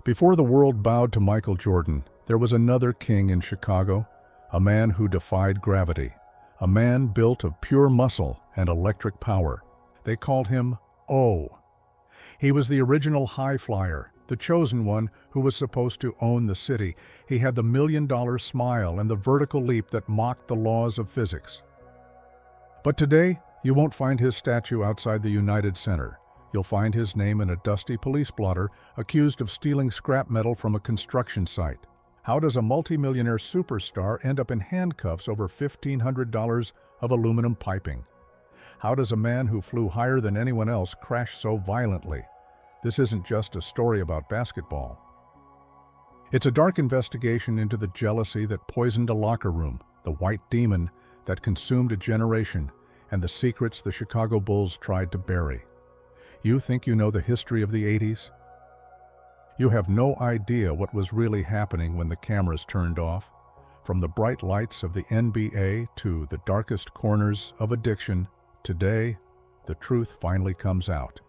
Before the world bowed to Michael Jordan, there was another king in Chicago, a man who defied gravity, a man built of pure muscle and electric power. They called him O. He was the original high flyer, the chosen one who was supposed to own the city. He had the $1,000,000 smile and the vertical leap that mocked the laws of physics. But today, you won't find his statue outside the United Center. You'll find his name in a dusty police blotter, accused of stealing scrap metal from a construction site. How does a multimillionaire superstar end up in handcuffs over $1,500 of aluminum piping? How does a man who flew higher than anyone else crash so violently? This isn't just a story about basketball. It's a dark investigation into the jealousy that poisoned a locker room, the white demon that consumed a generation, and the secrets the Chicago Bulls tried to bury. You think you know the history of the 80s? You have no idea what was really happening when the cameras turned off. From the bright lights of the NBA to the darkest corners of addiction, today, the truth finally comes out.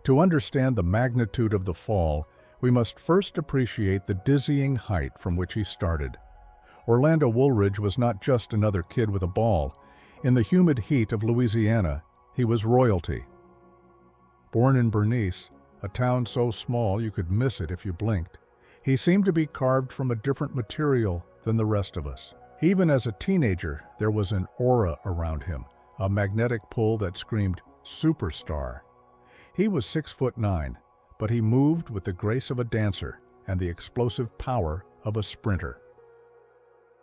To understand the magnitude of the fall, we must first appreciate the dizzying height from which he started. Orlando Woolridge was not just another kid with a ball. In the humid heat of Louisiana, he was royalty. Born in Bernice, a town so small you could miss it if you blinked, he seemed to be carved from a different material than the rest of us. Even as a teenager, there was an aura around him, a magnetic pull that screamed, "Superstar." He was 6'9", but he moved with the grace of a dancer and the explosive power of a sprinter.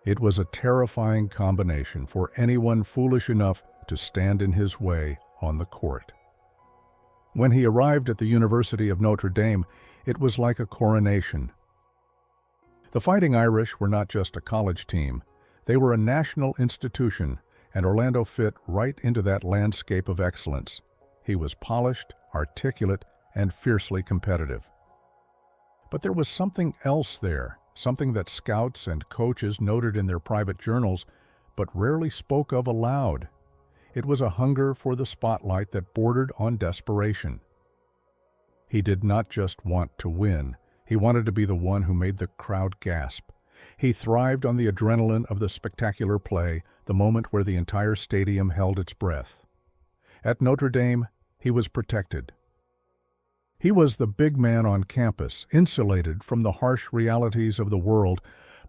It was a terrifying combination for anyone foolish enough to stand in his way on the court. When he arrived at the University of Notre Dame, it was like a coronation. The Fighting Irish were not just a college team, they were a national institution, and Orlando fit right into that landscape of excellence. He was polished, articulate, and fiercely competitive. But there was something else there, something that scouts and coaches noted in their private journals, but rarely spoke of aloud. It was a hunger for the spotlight that bordered on desperation. He did not just want to win, he wanted to be the one who made the crowd gasp. He thrived on the adrenaline of the spectacular play, the moment where the entire stadium held its breath. At Notre Dame, he was protected. He was the big man on campus, insulated from the harsh realities of the world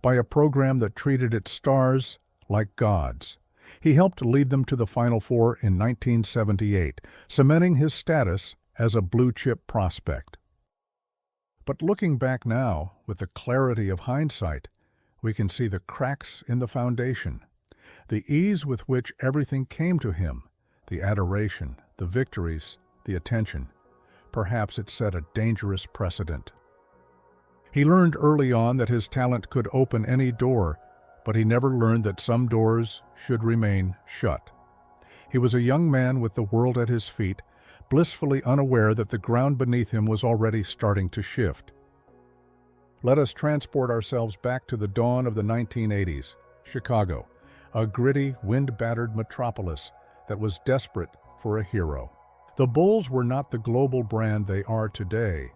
by a program that treated its stars like gods. He helped lead them to the Final Four in 1978, cementing his status as a blue-chip prospect. But looking back now, with the clarity of hindsight, we can see the cracks in the foundation, the ease with which everything came to him, the adoration, the victories, the attention. Perhaps it set a dangerous precedent. He learned early on that his talent could open any door, but he never learned that some doors should remain shut. He was a young man with the world at his feet, blissfully unaware that the ground beneath him was already starting to shift. Let us transport ourselves back to the dawn of the 1980s, Chicago, a gritty, wind-battered metropolis that was desperate for a hero. The Bulls were not the global brand they are today.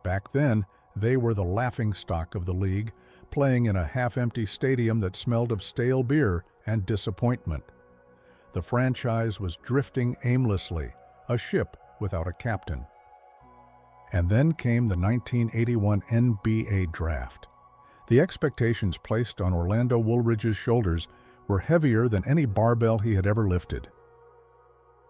Back then, they were the laughingstock of the league, playing in a half-empty stadium that smelled of stale beer and disappointment. The franchise was drifting aimlessly, a ship without a captain. And then came the 1981 NBA draft. The expectations placed on Orlando Woolridge's shoulders were heavier than any barbell he had ever lifted.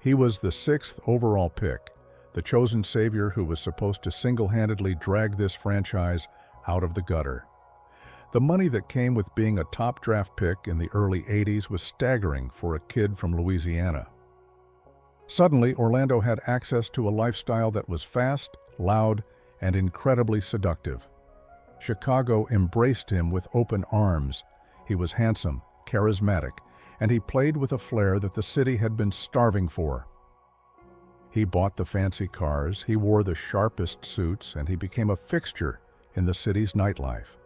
He was the 6th overall pick, the chosen savior who was supposed to single-handedly drag this franchise out of the gutter. The money that came with being a top draft pick in the early 80s was staggering for a kid from Louisiana. Suddenly, Orlando had access to a lifestyle that was fast, loud, and incredibly seductive. Chicago embraced him with open arms. He was handsome, charismatic, and he played with a flair that the city had been starving for. He bought the fancy cars, he wore the sharpest suits, and he became a fixture in the city's nightlife.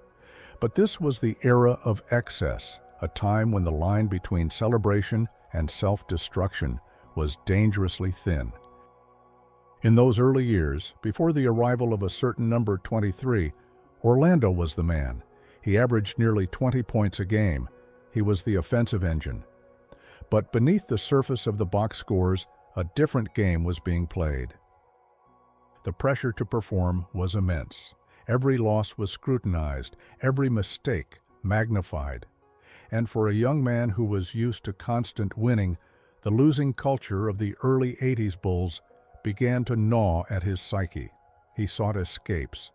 But this was the era of excess, a time when the line between celebration and self-destruction was dangerously thin. In those early years, before the arrival of a certain number 23, Orlando was the man. He averaged nearly 20 points a game. He was the offensive engine. But beneath the surface of the box scores, a different game was being played. The pressure to perform was immense. Every loss was scrutinized, every mistake magnified. And for a young man who was used to constant winning, the losing culture of the early 80s Bulls began to gnaw at his psyche. He sought escapes.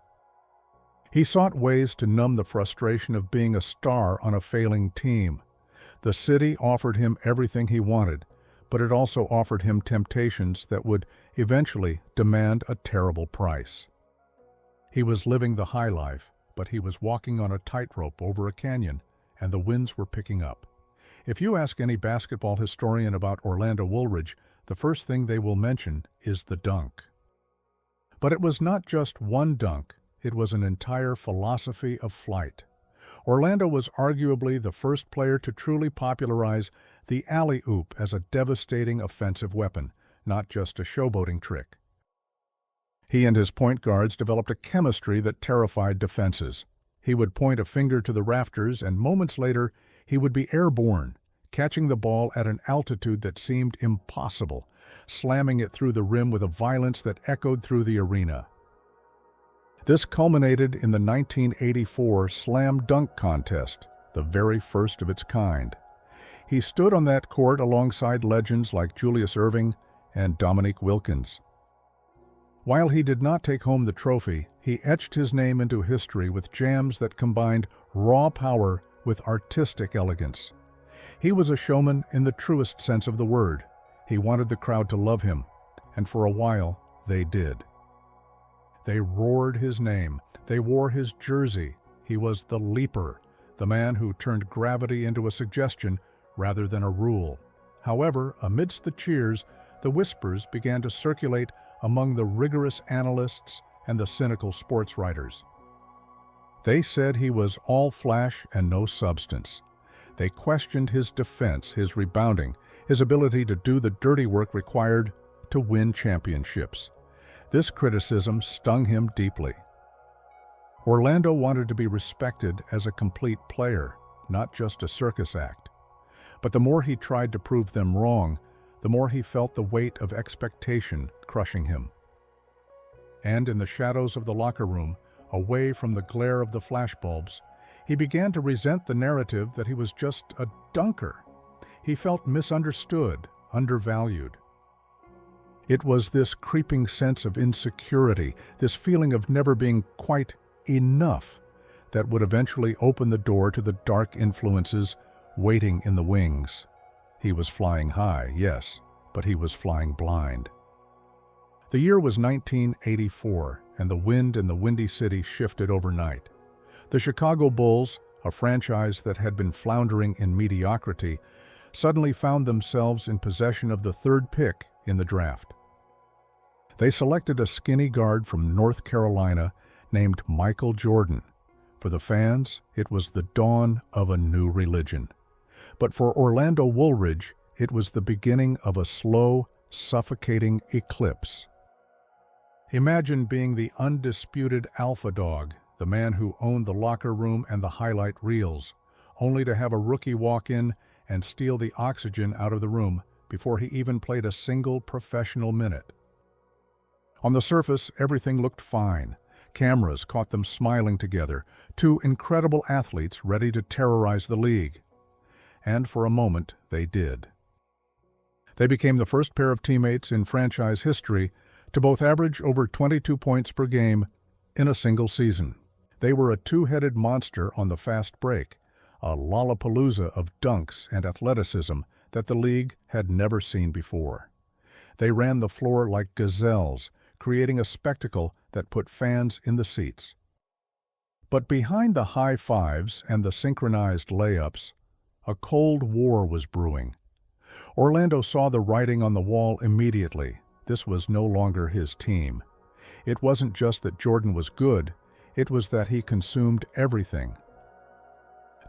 He sought ways to numb the frustration of being a star on a failing team. The city offered him everything he wanted, but it also offered him temptations that would eventually demand a terrible price. He was living the high life, but he was walking on a tightrope over a canyon, and the winds were picking up. If you ask any basketball historian about Orlando Woolridge, the first thing they will mention is the dunk. But it was not just one dunk, it was an entire philosophy of flight. Orlando was arguably the first player to truly popularize the alley-oop as a devastating offensive weapon, not just a showboating trick. He and his point guards developed a chemistry that terrified defenses. He would point a finger to the rafters, and moments later, he would be airborne, catching the ball at an altitude that seemed impossible, slamming it through the rim with a violence that echoed through the arena. This culminated in the 1984 Slam Dunk Contest, the very first of its kind. He stood on that court alongside legends like Julius Erving and Dominique Wilkins. While he did not take home the trophy, he etched his name into history with jams that combined raw power with artistic elegance. He was a showman in the truest sense of the word. He wanted the crowd to love him, and for a while, they did. They roared his name. They wore his jersey. He was the leaper, the man who turned gravity into a suggestion rather than a rule. However, amidst the cheers, the whispers began to circulate among the rigorous analysts and the cynical sports writers. They said he was all flash and no substance. They questioned his defense, his rebounding, his ability to do the dirty work required to win championships. This criticism stung him deeply. Orlando wanted to be respected as a complete player, not just a circus act. But the more he tried to prove them wrong, the more he felt the weight of expectation crushing him. And in the shadows of the locker room, away from the glare of the flashbulbs, he began to resent the narrative that he was just a dunker. He felt misunderstood, undervalued. It was this creeping sense of insecurity, this feeling of never being quite enough, that would eventually open the door to the dark influences waiting in the wings. He was flying high, yes, but he was flying blind. The year was 1984, and the wind in the Windy City shifted overnight. The Chicago Bulls, a franchise that had been floundering in mediocrity, suddenly found themselves in possession of the third pick in the draft. They selected a skinny guard from North Carolina named Michael Jordan. For the fans, it was the dawn of a new religion. But for Orlando Woolridge, it was the beginning of a slow, suffocating eclipse. Imagine being the undisputed alpha dog, the man who owned the locker room and the highlight reels, only to have a rookie walk in and steal the oxygen out of the room before he even played a single professional minute. On the surface, everything looked fine. Cameras caught them smiling together, two incredible athletes ready to terrorize the league. And for a moment, they did. They became the first pair of teammates in franchise history to both average over 22 points per game in a single season. They were a two-headed monster on the fast break, a lollapalooza of dunks and athleticism that the league had never seen before. They ran the floor like gazelles, creating a spectacle that put fans in the seats. But behind the high fives and the synchronized layups, a cold war was brewing. Orlando saw the writing on the wall immediately. This was no longer his team. It wasn't just that Jordan was good, it was that he consumed everything.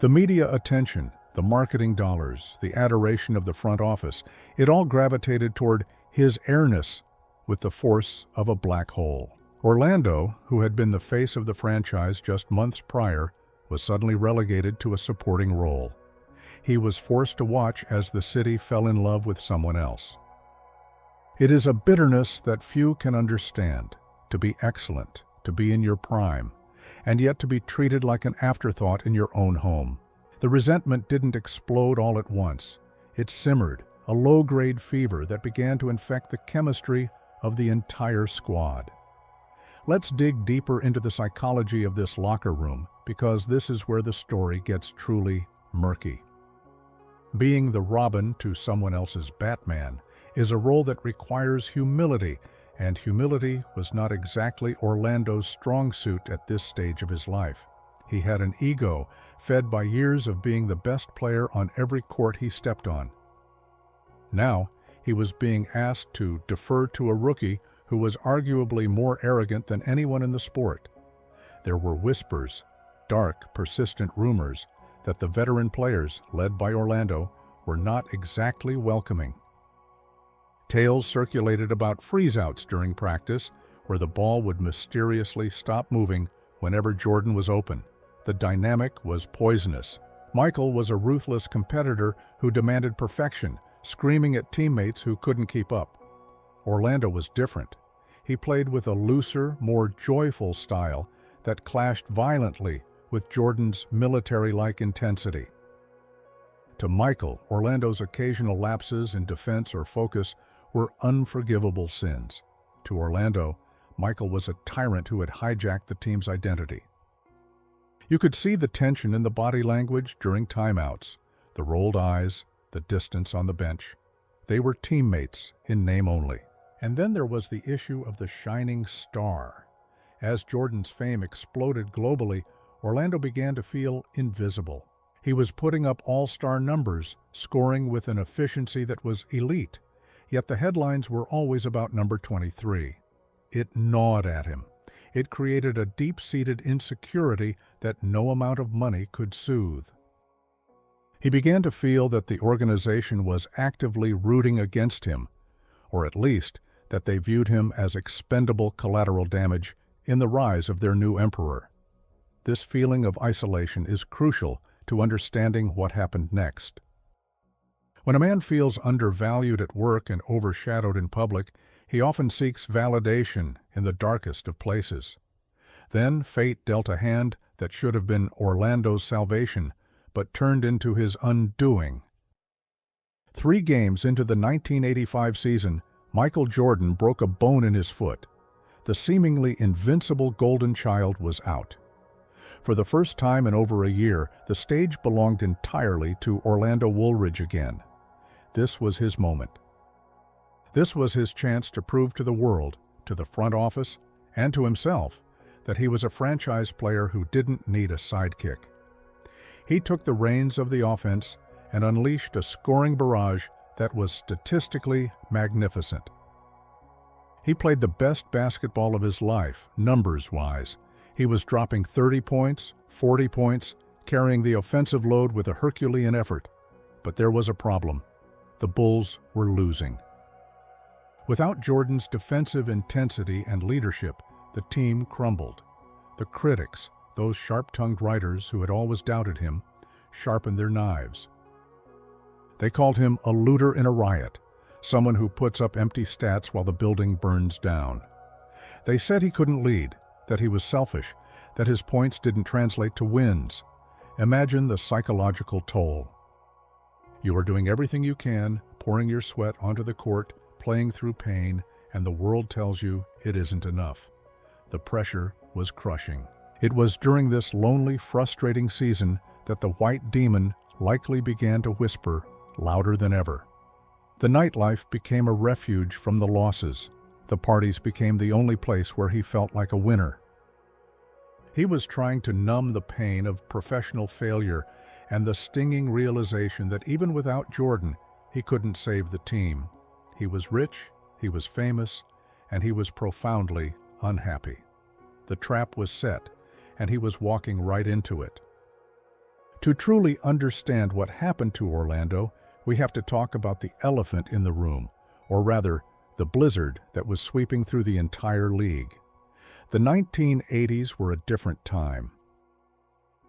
The media attention, the marketing dollars, the adoration of the front office, it all gravitated toward his airness with the force of a black hole. Orlando, who had been the face of the franchise just months prior, was suddenly relegated to a supporting role. He was forced to watch as the city fell in love with someone else. It is a bitterness that few can understand, to be excellent, to be in your prime, and yet to be treated like an afterthought in your own home. The resentment didn't explode all at once. It simmered, a low-grade fever that began to infect the chemistry of the entire squad. Let's dig deeper into the psychology of this locker room, because this is where the story gets truly murky. Being the Robin to someone else's Batman is a role that requires humility, and humility was not exactly Orlando's strong suit at this stage of his life. He had an ego fed by years of being the best player on every court he stepped on. Now, he was being asked to defer to a rookie who was arguably more arrogant than anyone in the sport. There were whispers, dark, persistent rumors, that the veteran players, led by Orlando, were not exactly welcoming. Tales circulated about freeze-outs during practice, where the ball would mysteriously stop moving whenever Jordan was open. The dynamic was poisonous. Michael was a ruthless competitor who demanded perfection, screaming at teammates who couldn't keep up. Orlando was different. He played with a looser, more joyful style that clashed violently with Jordan's military-like intensity. To Michael, Orlando's occasional lapses in defense or focus were unforgivable sins. To Orlando, Michael was a tyrant who had hijacked the team's identity. You could see the tension in the body language during timeouts, the rolled eyes, the distance on the bench. They were teammates in name only. And then there was the issue of the shining star. As Jordan's fame exploded globally, Orlando began to feel invisible. He was putting up all-star numbers, scoring with an efficiency that was elite, yet the headlines were always about number 23. It gnawed at him. It created a deep-seated insecurity that no amount of money could soothe. He began to feel that the organization was actively rooting against him, or at least that they viewed him as expendable collateral damage in the rise of their new emperor. This feeling of isolation is crucial to understanding what happened next. When a man feels undervalued at work and overshadowed in public, he often seeks validation in the darkest of places. Then fate dealt a hand that should have been Orlando's salvation, but turned into his undoing. 3 games into the 1985 season, Michael Jordan broke a bone in his foot. The seemingly invincible golden child was out. For the first time in over a year, the stage belonged entirely to Orlando Woolridge again. This was his moment. This was his chance to prove to the world, to the front office, and to himself, that he was a franchise player who didn't need a sidekick. He took the reins of the offense and unleashed a scoring barrage that was statistically magnificent. He played the best basketball of his life, numbers-wise. He was dropping 30 points, 40 points, carrying the offensive load with a Herculean effort. But there was a problem. The Bulls were losing. Without Jordan's defensive intensity and leadership, the team crumbled. The critics, those sharp-tongued writers who had always doubted him, sharpened their knives. They called him a looter in a riot, someone who puts up empty stats while the building burns down. They said he couldn't lead, that he was selfish, that his points didn't translate to wins. Imagine the psychological toll. You are doing everything you can, pouring your sweat onto the court, playing through pain, and the world tells you it isn't enough. The pressure was crushing. It was during this lonely, frustrating season that the white demon likely began to whisper louder than ever. The nightlife became a refuge from the losses. The parties became the only place where he felt like a winner. He was trying to numb the pain of professional failure and the stinging realization that even without Jordan, he couldn't save the team. He was rich, he was famous, and he was profoundly unhappy. The trap was set, and he was walking right into it. To truly understand what happened to Orlando, we have to talk about the elephant in the room, or rather, the blizzard that was sweeping through the entire league. The 1980s were a different time.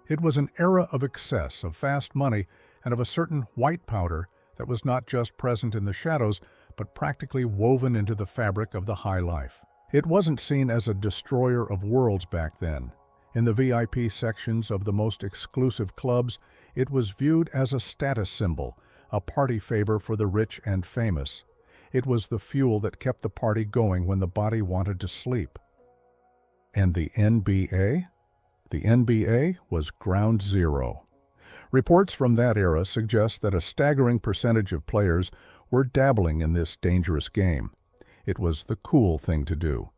It was an era of excess, of fast money, and of a certain white powder that was not just present in the shadows, but practically woven into the fabric of the high life. It wasn't seen as a destroyer of worlds back then. In the VIP sections of the most exclusive clubs, it was viewed as a status symbol, a party favor for the rich and famous. It was the fuel that kept the party going when the body wanted to sleep. And the NBA? The NBA was ground zero. Reports from that era suggest that a staggering percentage of players were dabbling in this dangerous game. It was the cool thing to do.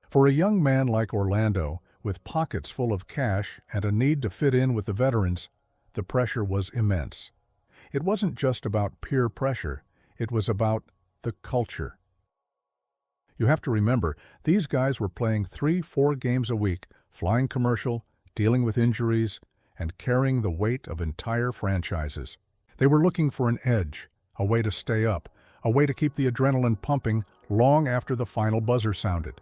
For a young man like Orlando, with pockets full of cash and a need to fit in with the veterans, the pressure was immense. It wasn't just about peer pressure, it was about the culture. You have to remember, these guys were playing 3-4 games a week, flying commercial, dealing with injuries, and carrying the weight of entire franchises. They were looking for an edge, a way to stay up, a way to keep the adrenaline pumping long after the final buzzer sounded.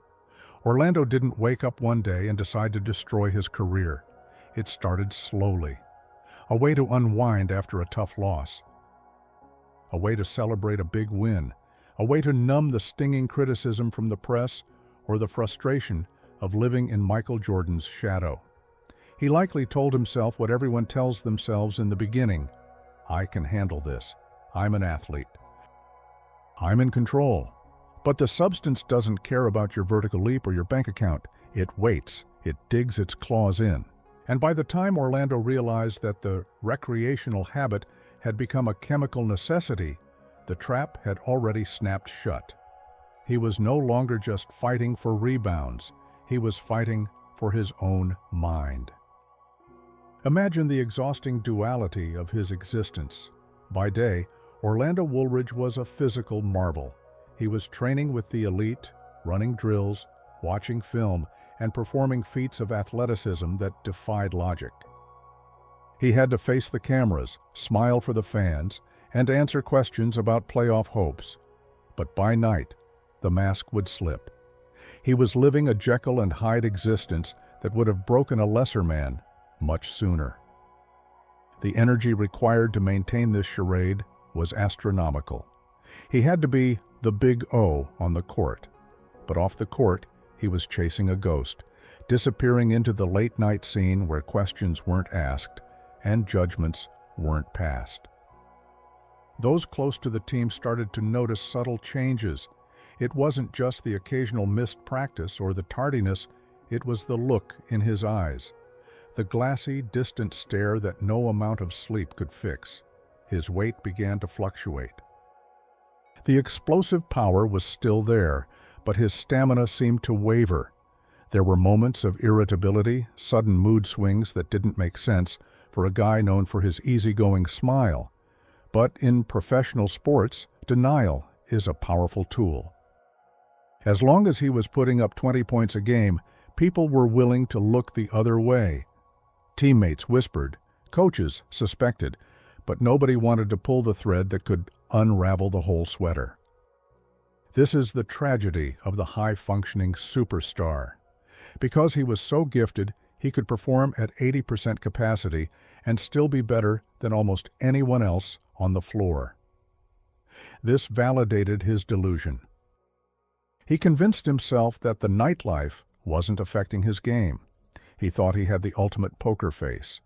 Orlando didn't wake up one day and decide to destroy his career. It started slowly. A way to unwind after a tough loss. A way to celebrate a big win. A way to numb the stinging criticism from the press or the frustration of living in Michael Jordan's shadow. He likely told himself what everyone tells themselves in the beginning: I can handle this. I'm an athlete. I'm in control. But the substance doesn't care about your vertical leap or your bank account. It waits. It digs its claws in. And by the time Orlando realized that the recreational habit had become a chemical necessity, the trap had already snapped shut. He was no longer just fighting for rebounds. He was fighting for his own mind. Imagine the exhausting duality of his existence. By day, Orlando Woolridge was a physical marvel. He was training with the elite, running drills, watching film, and performing feats of athleticism that defied logic. He had to face the cameras, smile for the fans, and answer questions about playoff hopes. But by night, the mask would slip. He was living a Jekyll and Hyde existence that would have broken a lesser man much sooner. The energy required to maintain this charade was astronomical. He had to be the big O on the court. But off the court, he was chasing a ghost, disappearing into the late-night scene where questions weren't asked and judgments weren't passed. Those close to the team started to notice subtle changes. It wasn't just the occasional missed practice or the tardiness, it was the look in his eyes. The glassy, distant stare that no amount of sleep could fix. His weight began to fluctuate. The explosive power was still there, but his stamina seemed to waver. There were moments of irritability, sudden mood swings that didn't make sense for a guy known for his easygoing smile. But in professional sports, denial is a powerful tool. As long as he was putting up 20 points a game, people were willing to look the other way. Teammates whispered, coaches suspected, but nobody wanted to pull the thread that could unravel the whole sweater. This is the tragedy of the high-functioning superstar. Because he was so gifted, he could perform at 80% capacity and still be better than almost anyone else on the floor. This validated his delusion. He convinced himself that the nightlife wasn't affecting his game. He thought he had the ultimate poker face.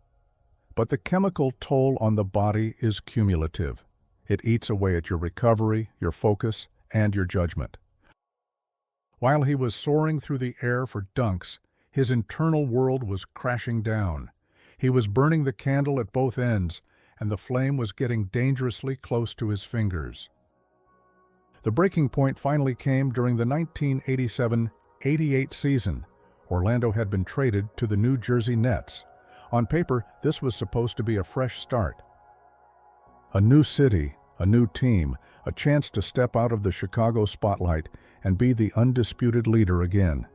But the chemical toll on the body is cumulative. It eats away at your recovery, your focus, and your judgment. While he was soaring through the air for dunks, his internal world was crashing down. He was burning the candle at both ends, and the flame was getting dangerously close to his fingers. The breaking point finally came during the 1987-88 season. Orlando had been traded to the New Jersey Nets. On paper, this was supposed to be a fresh start. A new city, a new team, a chance to step out of the Chicago spotlight and be the undisputed leader again.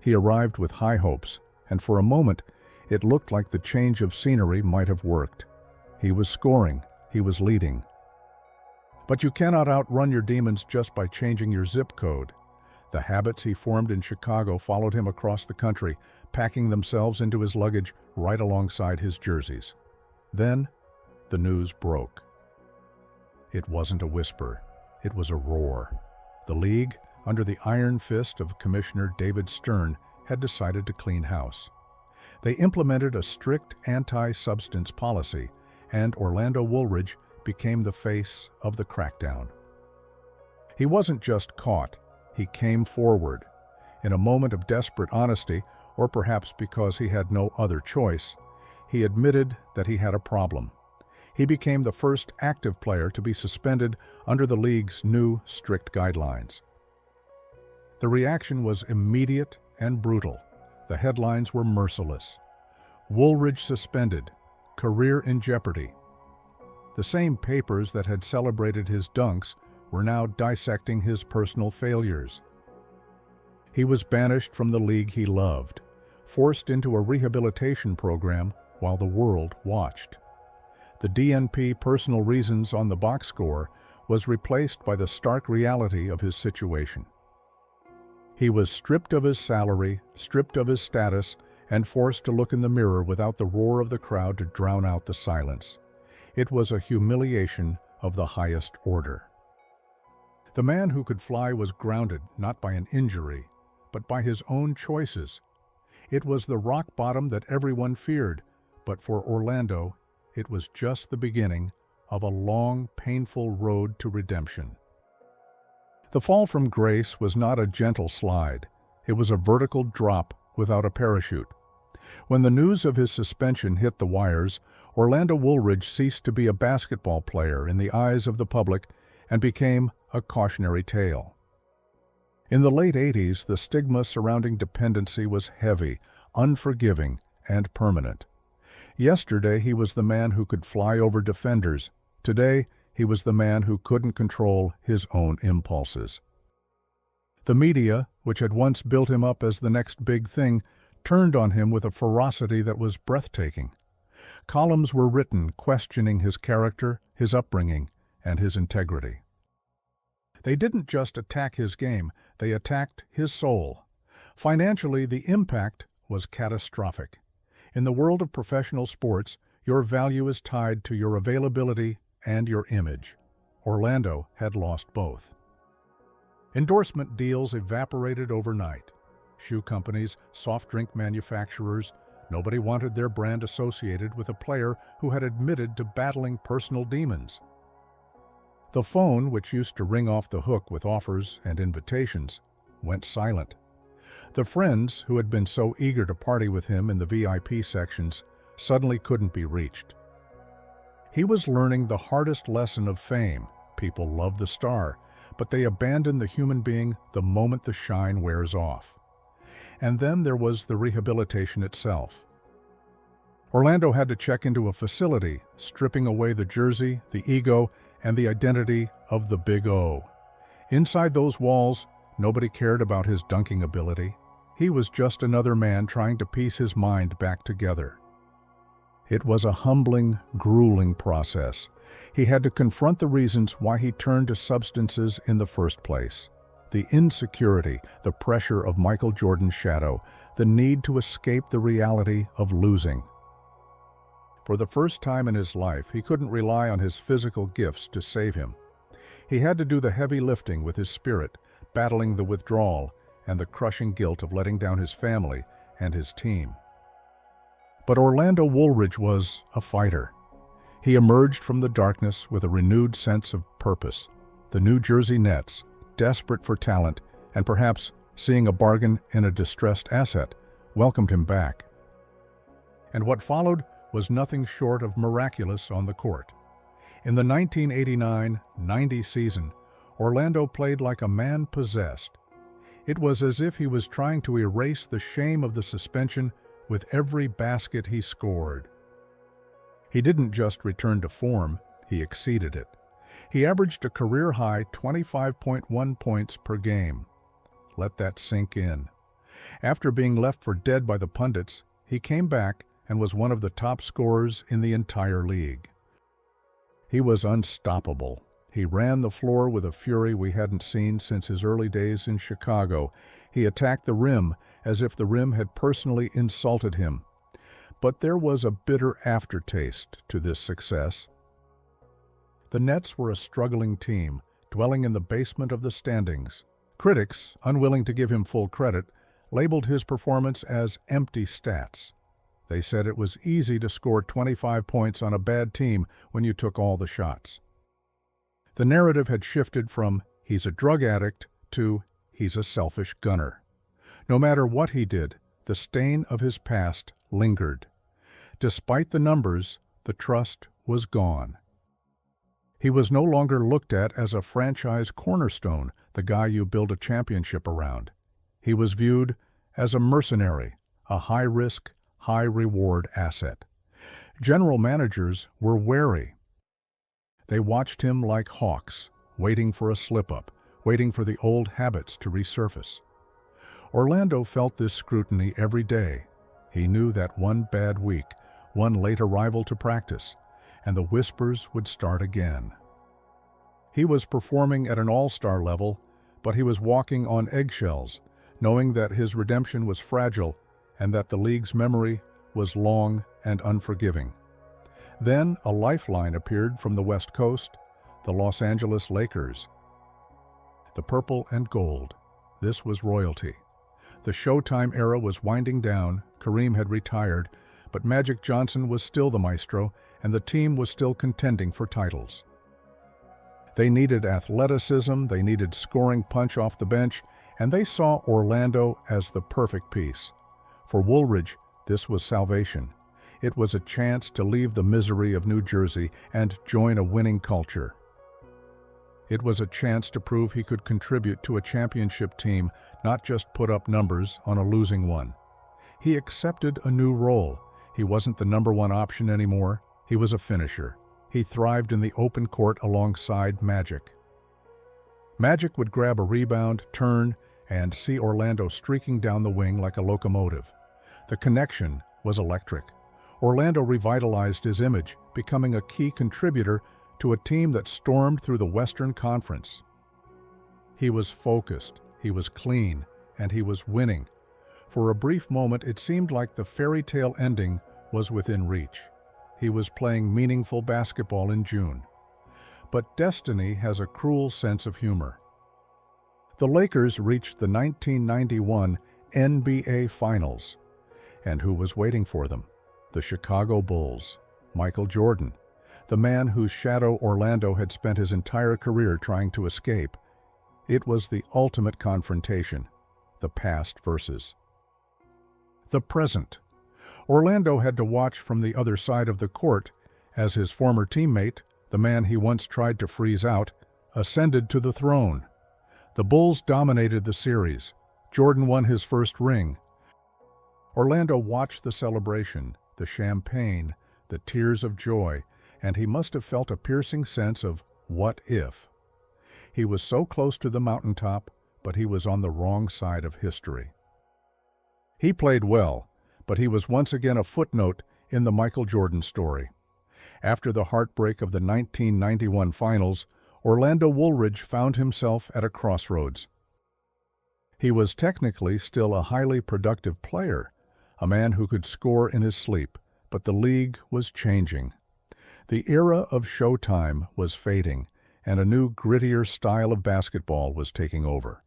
He arrived with high hopes, and for a moment, it looked like the change of scenery might have worked. He was scoring, he was leading. But you cannot outrun your demons just by changing your zip code. The habits he formed in Chicago followed him across the country, packing themselves into his luggage right alongside his jerseys. Then, the news broke. It wasn't a whisper, it was a roar. The league, under the iron fist of Commissioner David Stern, had decided to clean house. They implemented a strict anti-substance policy, and Orlando Woolridge became the face of the crackdown. He wasn't just caught, he came forward. In a moment of desperate honesty, or perhaps because he had no other choice, he admitted that he had a problem. He became the first active player to be suspended under the league's new strict guidelines. The reaction was immediate and brutal. The headlines were merciless. Woolridge suspended, career in jeopardy. The same papers that had celebrated his dunks were now dissecting his personal failures. He was banished from the league he loved, forced into a rehabilitation program while the world watched. The DNP personal reasons on the box score was replaced by the stark reality of his situation. He was stripped of his salary, stripped of his status, and forced to look in the mirror without the roar of the crowd to drown out the silence. It was a humiliation of the highest order. The man who could fly was grounded not by an injury, but by his own choices. It was the rock bottom that everyone feared, but for Orlando, it was just the beginning of a long, painful road to redemption. The fall from grace was not a gentle slide. It was a vertical drop without a parachute. When the news of his suspension hit the wires, Orlando Woolridge ceased to be a basketball player in the eyes of the public and became a cautionary tale. In the late 80s, the stigma surrounding dependency was heavy, unforgiving, and permanent. Yesterday, he was the man who could fly over defenders. Today, he was the man who couldn't control his own impulses. The media, which had once built him up as the next big thing, turned on him with a ferocity that was breathtaking. Columns were written questioning his character, his upbringing, and his integrity. They didn't just attack his game, they attacked his soul. Financially, the impact was catastrophic. In the world of professional sports, your value is tied to your availability and your image. Orlando had lost both. Endorsement deals evaporated overnight. Shoe companies, soft drink manufacturers, nobody wanted their brand associated with a player who had admitted to battling personal demons. The phone, which used to ring off the hook with offers and invitations, went silent. The friends who had been so eager to party with him in the VIP sections suddenly couldn't be reached. He was learning the hardest lesson of fame. People love the star, but they abandon the human being the moment the shine wears off. And then there was the rehabilitation itself. Orlando had to check into a facility, stripping away the jersey, the ego, and the identity of the Big O. Inside those walls, nobody cared about his dunking ability. He was just another man trying to piece his mind back together. It was a humbling, grueling process. He had to confront the reasons why he turned to substances in the first place. The insecurity, the pressure of Michael Jordan's shadow, the need to escape the reality of losing. For the first time in his life, he couldn't rely on his physical gifts to save him. He had to do the heavy lifting with his spirit, battling the withdrawal and the crushing guilt of letting down his family and his team. But Orlando Woolridge was a fighter. He emerged from the darkness with a renewed sense of purpose. The New Jersey Nets, desperate for talent and perhaps seeing a bargain in a distressed asset, welcomed him back. And what followed was nothing short of miraculous on the court. In the 1989-90 season, Orlando played like a man possessed. It was as if he was trying to erase the shame of the suspension with every basket he scored. He didn't just return to form, he exceeded it. He averaged a career-high 25.1 points per game. Let that sink in. After being left for dead by the pundits, he came back and was one of the top scorers in the entire league. He was unstoppable. He ran the floor with a fury we hadn't seen since his early days in Chicago. He attacked the rim as if the rim had personally insulted him. But there was a bitter aftertaste to this success. The Nets were a struggling team, dwelling in the basement of the standings. Critics, unwilling to give him full credit, labeled his performance as empty stats. They said it was easy to score 25 points on a bad team when you took all the shots. The narrative had shifted from "he's a drug addict" to "he's a selfish gunner." No matter what he did, the stain of his past lingered. Despite the numbers, the trust was gone. He was no longer looked at as a franchise cornerstone, the guy you build a championship around. He was viewed as a mercenary, a high-risk, high-reward asset. General managers were wary. They watched him like hawks, waiting for a slip-up, waiting for the old habits to resurface. Orlando felt this scrutiny every day. He knew that one bad week, one late arrival to practice, and the whispers would start again. He was performing at an all-star level, but he was walking on eggshells, knowing that his redemption was fragile and that the league's memory was long and unforgiving. Then a lifeline appeared from the West Coast, the Los Angeles Lakers. The purple and gold. This was royalty. The Showtime era was winding down, Kareem had retired, but Magic Johnson was still the maestro, and the team was still contending for titles. They needed athleticism, they needed scoring punch off the bench, and they saw Orlando as the perfect piece. For Woolridge, this was salvation. It was a chance to leave the misery of New Jersey and join a winning culture. It was a chance to prove he could contribute to a championship team, not just put up numbers on a losing one. He accepted a new role. He wasn't the number one option anymore. He was a finisher. He thrived in the open court alongside Magic. Magic would grab a rebound, turn, and see Orlando streaking down the wing like a locomotive. The connection was electric. Orlando revitalized his image, becoming a key contributor to a team that stormed through the Western Conference. He was focused, he was clean, and he was winning. For a brief moment, it seemed like the fairy tale ending was within reach. He was playing meaningful basketball in June. But destiny has a cruel sense of humor. The Lakers reached the 1991 NBA Finals. And who was waiting for them? The Chicago Bulls. Michael Jordan, the man whose shadow Orlando had spent his entire career trying to escape. It was the ultimate confrontation, the past versus the present. Orlando had to watch from the other side of the court as his former teammate, the man he once tried to freeze out, ascended to the throne. The Bulls dominated the series. Jordan won his first ring. Orlando watched the celebration, the champagne, the tears of joy, and he must have felt a piercing sense of what if. He was so close to the mountaintop, but he was on the wrong side of history. He played well, but he was once again a footnote in the Michael Jordan story. After the heartbreak of the 1991 Finals, Orlando Woolridge found himself at a crossroads. He was technically still a highly productive player, a man who could score in his sleep, but the league was changing. The era of Showtime was fading, and a new, grittier style of basketball was taking over.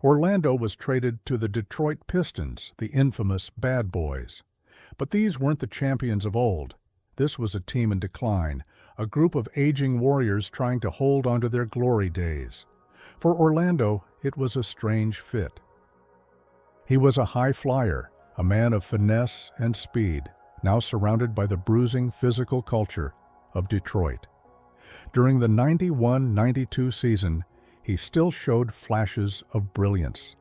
Orlando was traded to the Detroit Pistons, the infamous Bad Boys. But these weren't the champions of old. This was a team in decline, a group of aging warriors trying to hold onto their glory days. For Orlando, it was a strange fit. He was a high flyer, a man of finesse and speed, now surrounded by the bruising physical culture of Detroit. During the 91-92 season, he still showed flashes of brilliance.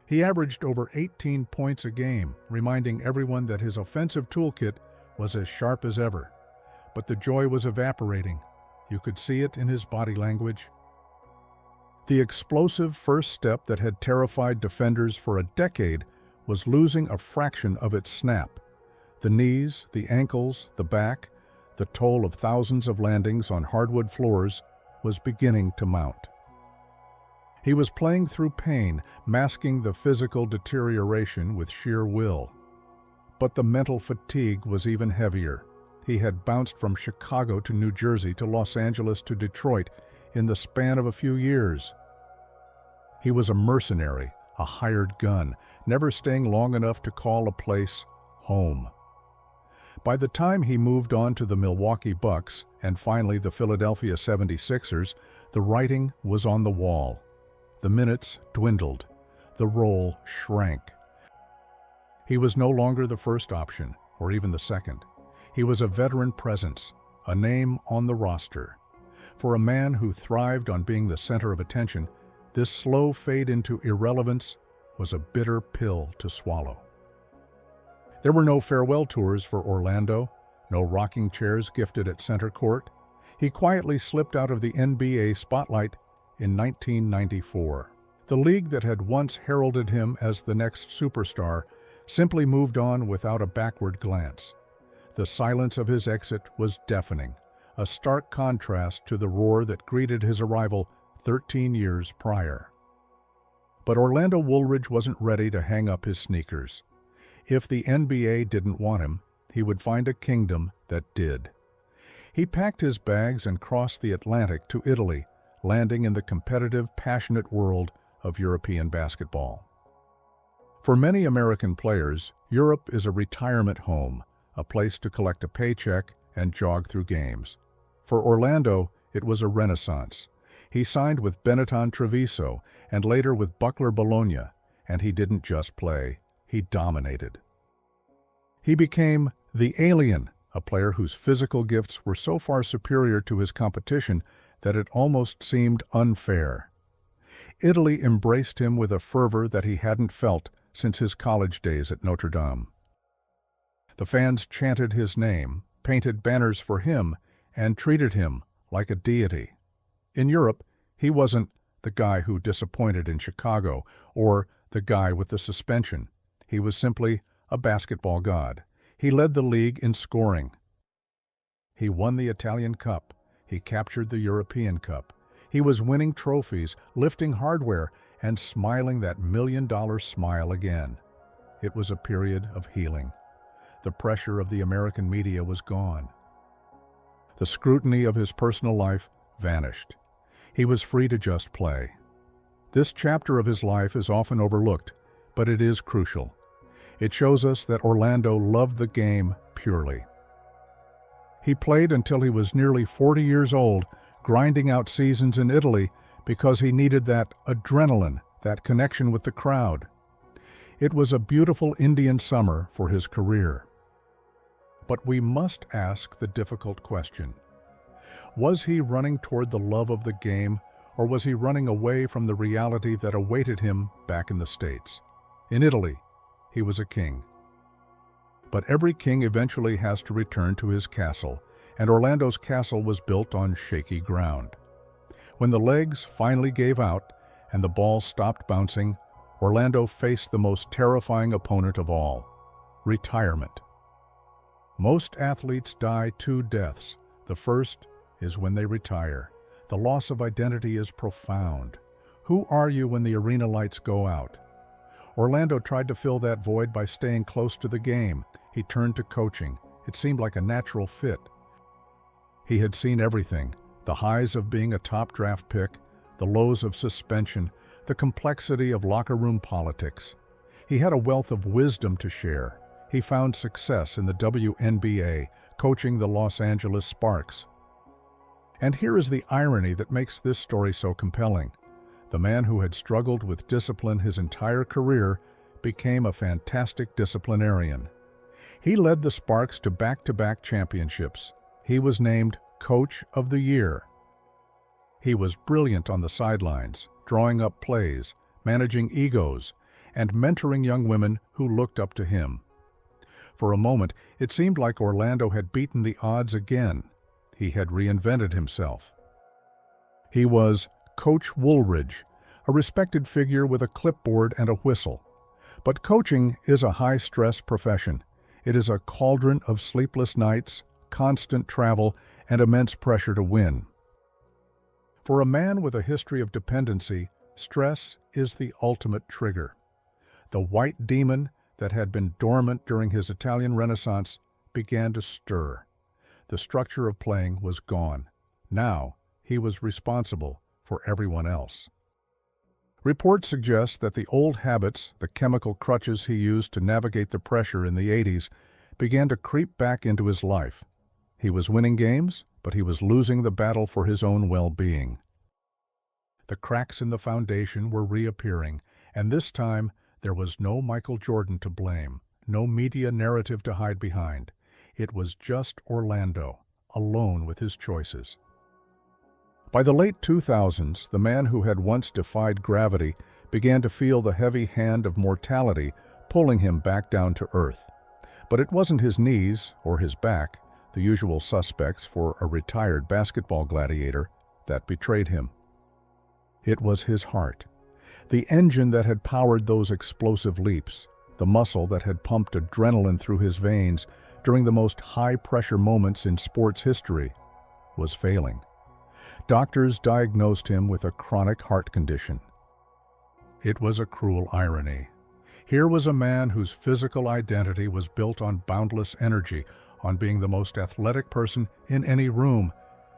He averaged over 18 points a game, reminding everyone that his offensive toolkit was as sharp as ever. But the joy was evaporating. You could see it in his body language. The explosive first step that had terrified defenders for a decade was losing a fraction of its snap. The knees, the ankles, the back, The toll of thousands of landings on hardwood floors was beginning to mount. He was playing through pain, masking the physical deterioration with sheer will. But the mental fatigue was even heavier. He had bounced from Chicago to New Jersey to Los Angeles to Detroit in the span of a few years. He was a mercenary, a hired gun, never staying long enough to call a place home. By the time he moved on to the Milwaukee Bucks and finally the Philadelphia 76ers, the writing was on the wall. The minutes dwindled. The role shrank. He was no longer the first option, or even the second. He was a veteran presence, a name on the roster. For a man who thrived on being the center of attention, this slow fade into irrelevance was a bitter pill to swallow. There were no farewell tours for Orlando, no rocking chairs gifted at center court. He quietly slipped out of the NBA spotlight in 1994. The league that had once heralded him as the next superstar simply moved on without a backward glance. The silence of his exit was deafening, a stark contrast to the roar that greeted his arrival 13 years prior. But Orlando Woolridge wasn't ready to hang up his sneakers. If the NBA didn't want him, he would find a kingdom that did. He packed his bags and crossed the Atlantic to Italy, landing in the competitive, passionate world of European basketball. For many American players, Europe is a retirement home, a place to collect a paycheck and jog through games. For Orlando, it was a renaissance. He signed with Benetton Treviso and later with Buckler Bologna, and he didn't just play, he dominated. He became the alien, a player whose physical gifts were so far superior to his competition that it almost seemed unfair. Italy embraced him with a fervor that he hadn't felt since his college days at Notre Dame. The fans chanted his name, painted banners for him, and treated him like a deity. In Europe, he wasn't the guy who disappointed in Chicago or the guy with the suspension. He was simply a basketball god. He led the league in scoring. He won the Italian Cup. He captured the European Cup. He was winning trophies, lifting hardware, and smiling that million-dollar smile again. It was a period of healing. The pressure of the American media was gone. The scrutiny of his personal life vanished. He was free to just play. This chapter of his life is often overlooked, but it is crucial. It shows us that Orlando loved the game purely. He played until he was nearly 40 years old, grinding out seasons in Italy because he needed that adrenaline, that connection with the crowd. It was a beautiful Indian summer for his career. But we must ask the difficult question. Was he running toward the love of the game, or was he running away from the reality that awaited him back in the States? In Italy, he was a king. But every king eventually has to return to his castle, and Orlando's castle was built on shaky ground. When the legs finally gave out and the ball stopped bouncing, Orlando faced the most terrifying opponent of all: retirement. Most athletes die two deaths. The first is when they retire. The loss of identity is profound. Who are you when the arena lights go out? Orlando tried to fill that void by staying close to the game. He turned to coaching. It seemed like a natural fit. He had seen everything: the highs of being a top draft pick, the lows of suspension, the complexity of locker room politics. He had a wealth of wisdom to share. He found success in the WNBA, coaching the Los Angeles Sparks. And here is the irony that makes this story so compelling. The man who had struggled with discipline his entire career became a fantastic disciplinarian. He led the Sparks to back-to-back championships. He was named Coach of the Year. He was brilliant on the sidelines, drawing up plays, managing egos, and mentoring young women who looked up to him. For a moment, it seemed like Orlando had beaten the odds again. He had reinvented himself. He was Coach Woolridge, a respected figure with a clipboard and a whistle. But coaching is a high-stress profession. It is a cauldron of sleepless nights, constant travel and immense pressure to win. For a man with a history of dependency, stress is the ultimate trigger. The white demon that had been dormant during his Italian Renaissance began to stir. The structure of playing was gone. Now, he was responsible for everyone else. Reports suggest that the old habits, the chemical crutches he used to navigate the pressure in the 80s, began to creep back into his life. He was winning games, but he was losing the battle for his own well-being. The cracks in the foundation were reappearing, and this time there was no Michael Jordan to blame, no media narrative to hide behind. It was just Orlando, alone with his choices. By the late 2000s, the man who had once defied gravity began to feel the heavy hand of mortality pulling him back down to earth. But it wasn't his knees or his back, the usual suspects for a retired basketball gladiator, that betrayed him. It was his heart, the engine that had powered those explosive leaps, the muscle that had pumped adrenaline through his veins during the most high-pressure moments in sports history, was failing. Doctors diagnosed him with a chronic heart condition. It was a cruel irony. Here was a man whose physical identity was built on boundless energy, on being the most athletic person in any room,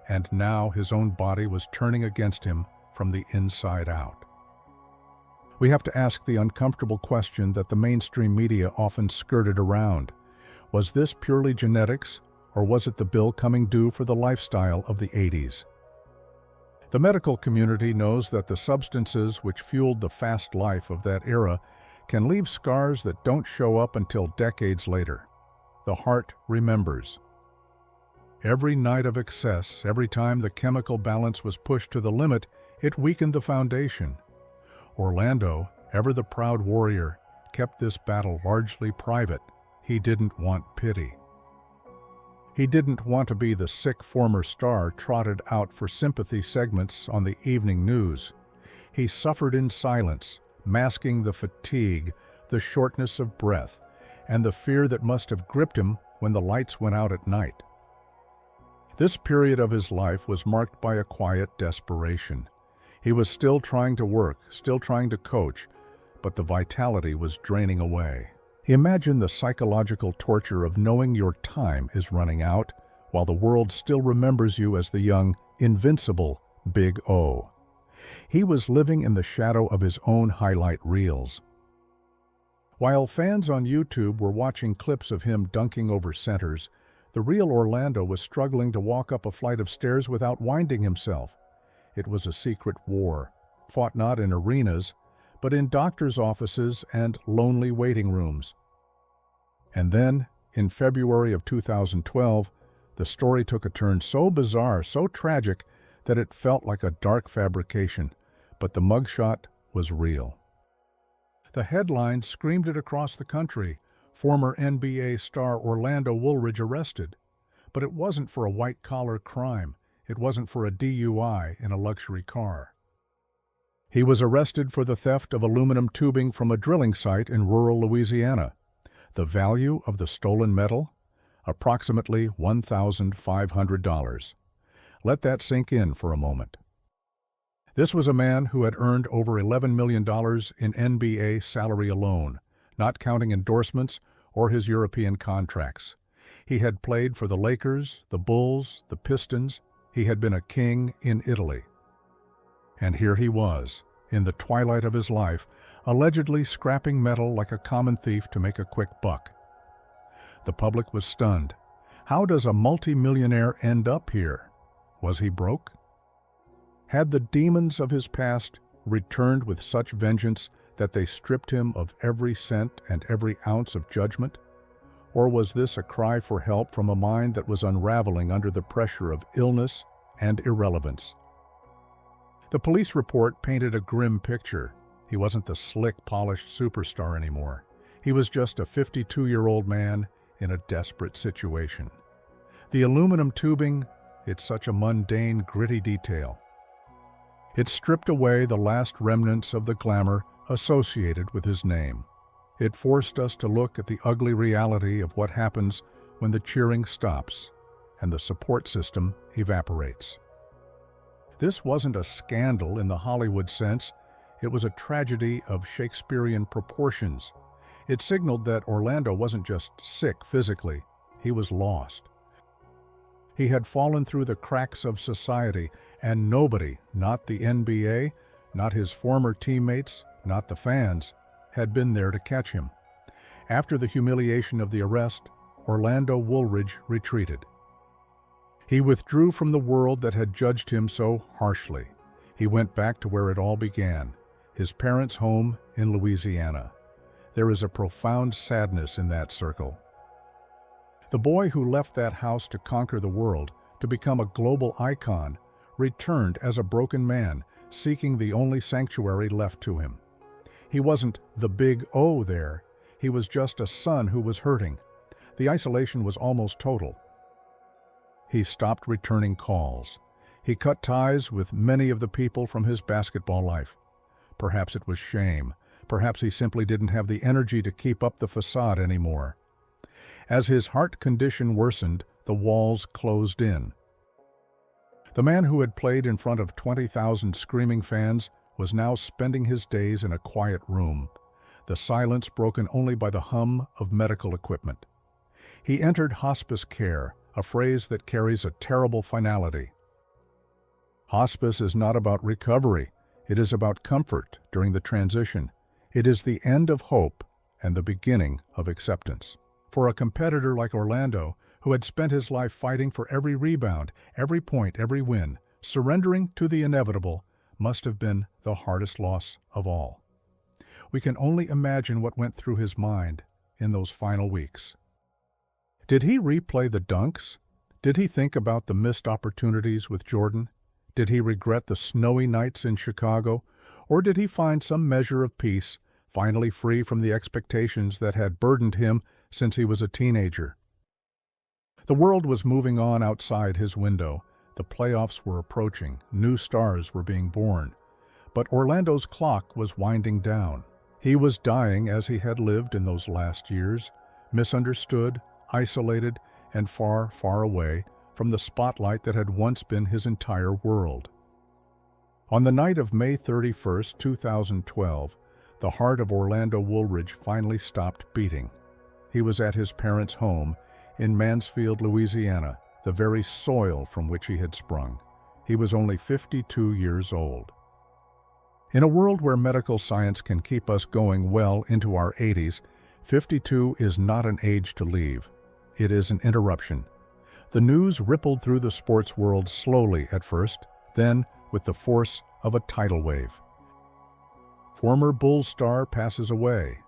and now his own body was turning against him from the inside out. We have to ask the uncomfortable question that the mainstream media often skirted around. Was this purely genetics, or was it the bill coming due for the lifestyle of the 80s? The medical community knows that the substances which fueled the fast life of that era can leave scars that don't show up until decades later. The heart remembers. Every night of excess, every time the chemical balance was pushed to the limit, it weakened the foundation. Orlando, ever the proud warrior, kept this battle largely private. He didn't want pity. He didn't want to be the sick former star trotted out for sympathy segments on the evening news. He suffered in silence, masking the fatigue, the shortness of breath, and the fear that must have gripped him when the lights went out at night. This period of his life was marked by a quiet desperation. He was still trying to work, still trying to coach, but the vitality was draining away. Imagine the psychological torture of knowing your time is running out while the world still remembers you as the young, invincible Big O. He was living in the shadow of his own highlight reels. While fans on YouTube were watching clips of him dunking over centers, the real Orlando was struggling to walk up a flight of stairs without winding himself. It was a secret war, fought not in arenas, but in doctors' offices and lonely waiting rooms. And then, in February of 2012, the story took a turn so bizarre, so tragic, that it felt like a dark fabrication, but the mugshot was real. The headlines screamed it across the country: former NBA star Orlando Woolridge arrested. But it wasn't for a white-collar crime. It wasn't for a DUI in a luxury car. He was arrested for the theft of aluminum tubing from a drilling site in rural Louisiana. The value of the stolen metal? Approximately $1,500. Let that sink in for a moment. This was a man who had earned over $11 million in NBA salary alone, not counting endorsements or his European contracts. He had played for the Lakers, the Bulls, the Pistons. He had been a king in Italy. And here he was, in the twilight of his life, allegedly scrapping metal like a common thief to make a quick buck. The public was stunned. How does a multimillionaire end up here? Was he broke? Had the demons of his past returned with such vengeance that they stripped him of every cent and every ounce of judgment? Or was this a cry for help from a mind that was unraveling under the pressure of illness and irrelevance? The police report painted a grim picture. He wasn't the slick, polished superstar anymore. He was just a 52-year-old man in a desperate situation. The aluminum tubing, it's such a mundane, gritty detail. It stripped away the last remnants of the glamour associated with his name. It forced us to look at the ugly reality of what happens when the cheering stops. and the support system evaporates. This wasn't a scandal in the Hollywood sense. It was a tragedy of Shakespearean proportions. It signaled that Orlando wasn't just sick physically, he was lost. He had fallen through the cracks of society, and nobody, not the NBA, not his former teammates, not the fans, had been there to catch him. After the humiliation of the arrest, Orlando Woolridge retreated. He withdrew from the world that had judged him so harshly. He went back to where it all began, his parents' home in Louisiana. There is a profound sadness in that circle. The boy who left that house to conquer the world, to become a global icon, returned as a broken man, seeking the only sanctuary left to him. He wasn't the big O there. He was just a son who was hurting. The isolation was almost total. He stopped returning calls. He cut ties with many of the people from his basketball life. Perhaps it was shame. Perhaps he simply didn't have the energy to keep up the facade anymore. As his heart condition worsened, the walls closed in. The man who had played in front of 20,000 screaming fans was now spending his days in a quiet room, the silence broken only by the hum of medical equipment. He entered hospice care, a phrase that carries a terrible finality. Hospice is not about recovery. It is about comfort during the transition. It is the end of hope and the beginning of acceptance. For a competitor like Orlando, who had spent his life fighting for every rebound, every point, every win, surrendering to the inevitable must have been the hardest loss of all. We can only imagine what went through his mind in those final weeks. Did he replay the dunks? Did he think about the missed opportunities with Jordan? Did he regret the snowy nights in Chicago? Or did he find some measure of peace, finally free from the expectations that had burdened him since he was a teenager? The world was moving on outside his window. The playoffs were approaching. New stars were being born. But Orlando's clock was winding down. He was dying as he had lived in those last years, misunderstood, isolated, and far, far away from the spotlight that had once been his entire world. On the night of May 31st, 2012, the heart of Orlando Woolridge finally stopped beating. He was at his parents' home in Mansfield, Louisiana, the very soil from which he had sprung. He was only 52 years old. In a world where medical science can keep us going well into our 80s, 52 is not an age to leave. It is an interruption. The news rippled through the sports world slowly at first, then with the force of a tidal wave. Former Bulls star passes away.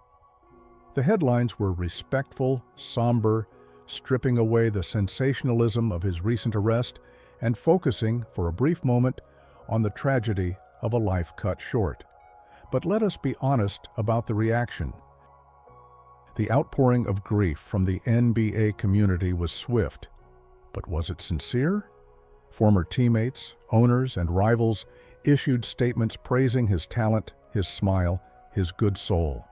The headlines were respectful, somber, stripping away the sensationalism of his recent arrest and focusing, for a brief moment, on the tragedy of a life cut short. But let us be honest about the reaction. The outpouring of grief from the NBA community was swift. But was it sincere? Former teammates, owners, and rivals issued statements praising his talent, his smile, his good soul.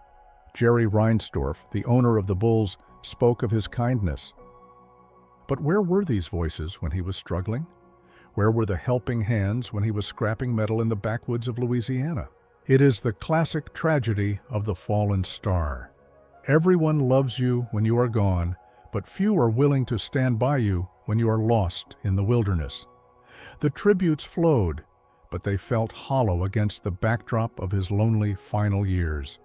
Jerry Reinsdorf, the owner of the Bulls, spoke of his kindness. But where were these voices when he was struggling? Where were the helping hands when he was scrapping metal in the backwoods of Louisiana? It is the classic tragedy of the fallen star. Everyone loves you when you are gone, but few are willing to stand by you when you are lost in the wilderness. The tributes flowed, but they felt hollow against the backdrop of his lonely final years.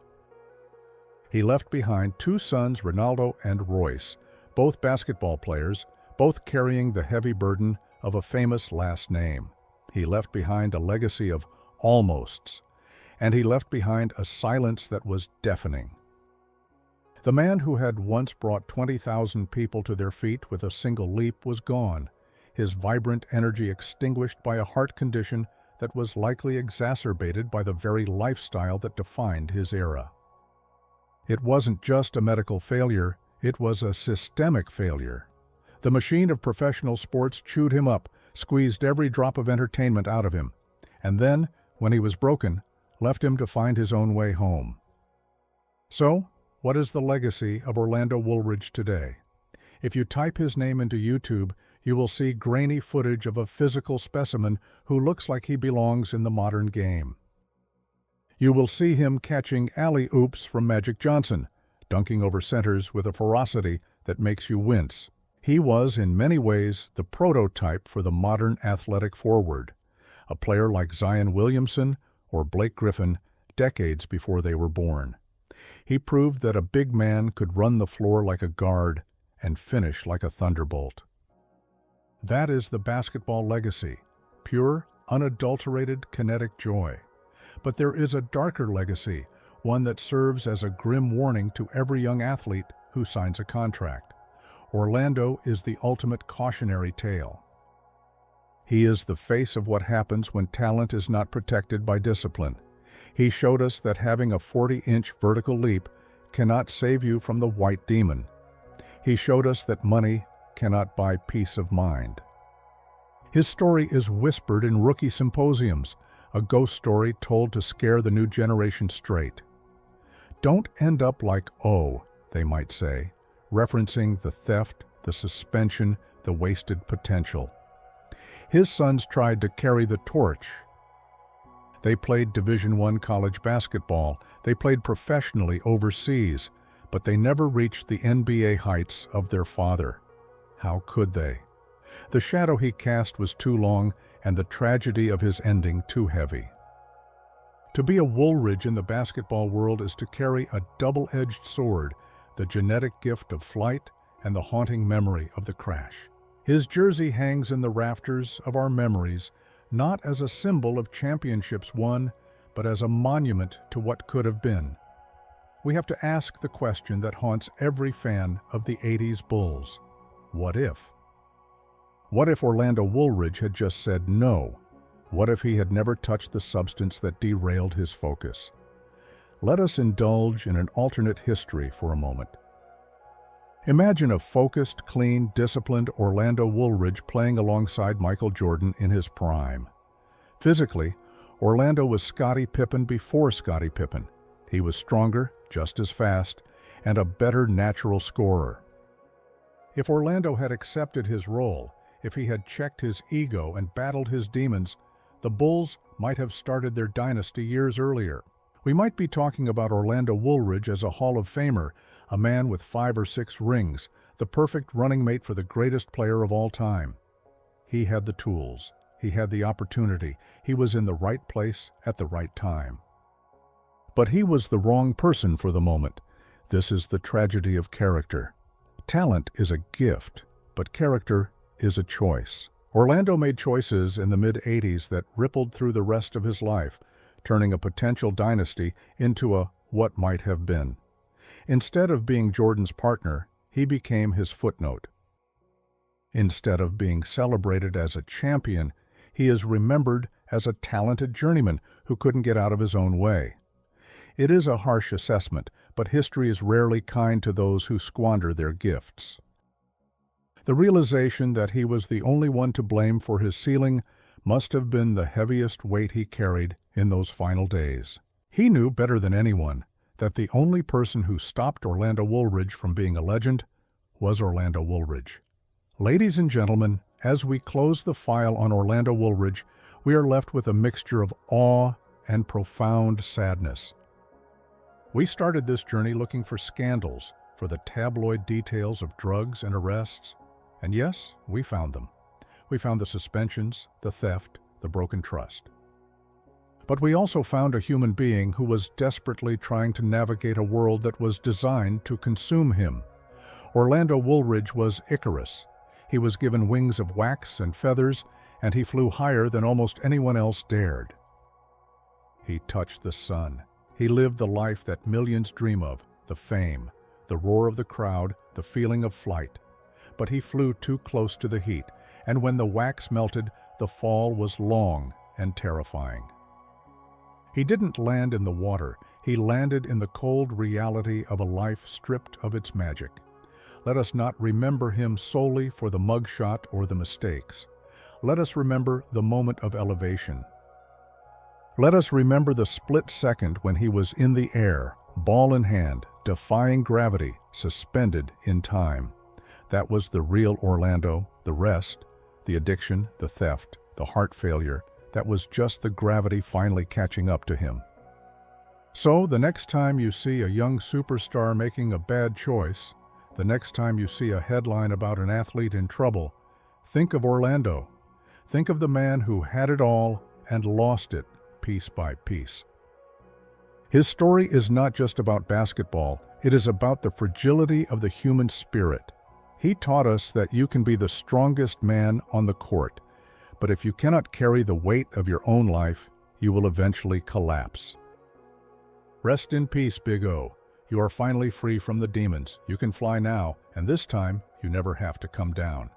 He left behind two sons, Ronaldo and Royce, both basketball players, both carrying the heavy burden of a famous last name. He left behind a legacy of almosts, and he left behind a silence that was deafening. The man who had once brought 20,000 people to their feet with a single leap was gone, his vibrant energy extinguished by a heart condition that was likely exacerbated by the very lifestyle that defined his era. It wasn't just a medical failure, it was a systemic failure. The machine of professional sports chewed him up, squeezed every drop of entertainment out of him, and then, when he was broken, left him to find his own way home. So, what is the legacy of Orlando Woolridge today? If you type his name into YouTube, You will see grainy footage of a physical specimen who looks like he belongs in the modern game. You will see him catching alley-oops from Magic Johnson, dunking over centers with a ferocity that makes you wince. He was, in many ways, the prototype for the modern athletic forward, a player like Zion Williamson or Blake Griffin decades before they were born. He proved that a big man could run the floor like a guard and finish like a thunderbolt. That is the basketball legacy, pure, unadulterated kinetic joy. But there is a darker legacy, one that serves as a grim warning to every young athlete who signs a contract. Orlando is the ultimate cautionary tale. He is the face of what happens when talent is not protected by discipline. He showed us that having a 40-inch vertical leap cannot save you from the white demon. He showed us that money cannot buy peace of mind. His story is whispered in rookie symposiums, a ghost story told to scare the new generation straight. Don't end up like O, they might say, referencing the theft, the suspension, the wasted potential. His sons tried to carry the torch. They played Division I college basketball, they played professionally overseas, but they never reached the NBA heights of their father. How could they? The shadow he cast was too long, and the tragedy of his ending too heavy. To be a Woolridge in the basketball world is to carry a double-edged sword, the genetic gift of flight and the haunting memory of the crash. His jersey hangs in the rafters of our memories, not as a symbol of championships won, but as a monument to what could have been. We have to ask the question that haunts every fan of the '80s Bulls. What if? What if Orlando Woolridge had just said no? What if he had never touched the substance that derailed his focus? Let us indulge in an alternate history for a moment. Imagine a focused, clean, disciplined Orlando Woolridge playing alongside Michael Jordan in his prime. Physically, Orlando was Scottie Pippen before Scottie Pippen. He was stronger, just as fast, and a better natural scorer. If Orlando had accepted his role, if he had checked his ego and battled his demons, the Bulls might have started their dynasty years earlier. We might be talking about Orlando Woolridge as a Hall of Famer, a man with 5 or 6 rings, the perfect running mate for the greatest player of all time. He had the tools. He had the opportunity. He was in the right place at the right time. But he was the wrong person for the moment. This is the tragedy of character. Talent is a gift, but character is a choice. Orlando made choices in the mid-'80s that rippled through the rest of his life, turning a potential dynasty into a what might have been. Instead of being Jordan's partner, he became his footnote. Instead of being celebrated as a champion, he is remembered as a talented journeyman who couldn't get out of his own way. It is a harsh assessment, but history is rarely kind to those who squander their gifts. The realization that he was the only one to blame for his ceiling must have been the heaviest weight he carried in those final days. He knew better than anyone that the only person who stopped Orlando Woolridge from being a legend was Orlando Woolridge. Ladies and gentlemen, as we close the file on Orlando Woolridge, we are left with a mixture of awe and profound sadness. We started this journey looking for scandals, for the tabloid details of drugs and arrests, and yes, we found them. We found the suspensions, the theft, the broken trust. But we also found a human being who was desperately trying to navigate a world that was designed to consume him. Orlando Woolridge was Icarus. He was given wings of wax and feathers, and he flew higher than almost anyone else dared. He touched the sun. He lived the life that millions dream of, the fame, the roar of the crowd, the feeling of flight. But he flew too close to the heat, and when the wax melted, the fall was long and terrifying. He didn't land in the water. He landed in the cold reality of a life stripped of its magic. Let us not remember him solely for the mugshot or the mistakes. Let us remember the moment of elevation. Let us remember the split second when he was in the air, ball in hand, defying gravity, suspended in time. That was the real Orlando. The rest, the addiction, the theft, the heart failure, that was just the gravity finally catching up to him. So, the next time you see a young superstar making a bad choice, the next time you see a headline about an athlete in trouble, think of Orlando. Think of the man who had it all and lost it piece by piece. His story is not just about basketball, it is about the fragility of the human spirit. He taught us that you can be the strongest man on the court, but if you cannot carry the weight of your own life, you will eventually collapse. Rest in peace, Big O. You are finally free from the demons. You can fly now, and this time, you never have to come down.